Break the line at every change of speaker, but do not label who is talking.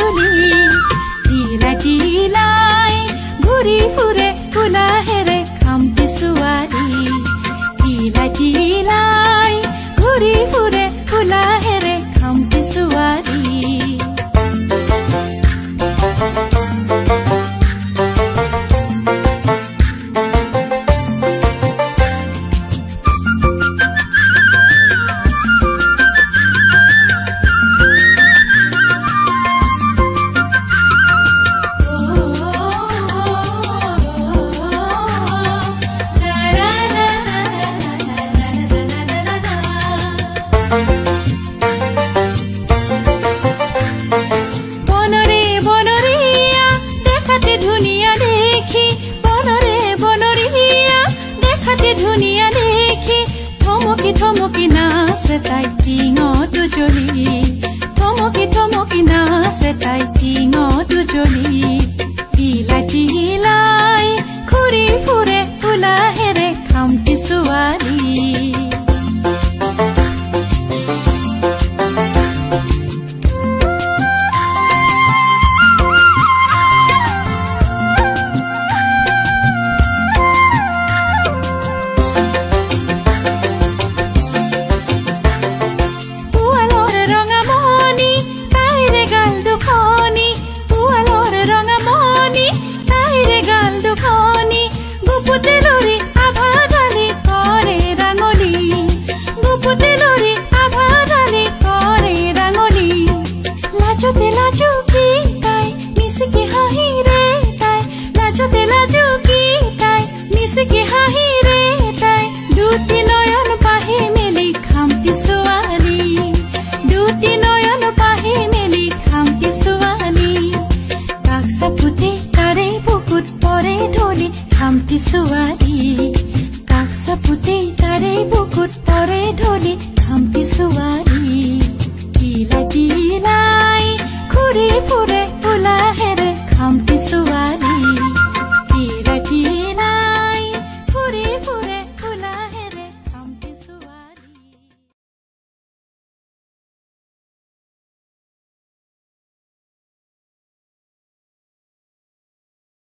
দুজনী দিলাই দিলাই ঘূৰি ফুৰে কোলাহেৰে খামটি ছোৱালী দিলাই দিলাই ঘূৰি ফুৰে কোলাহেৰে খামটি ছোৱালী থমকি নাচে তাই টিঙত জ্বলি থমকি নাচে তাই টিঙত জ্বলি দিলাই দিলাই ঘূৰি ফুৰে কোলাহেৰে খামটি ছোৱালী খামটি ছোৱালী কাষ চাপুতেই তাৰে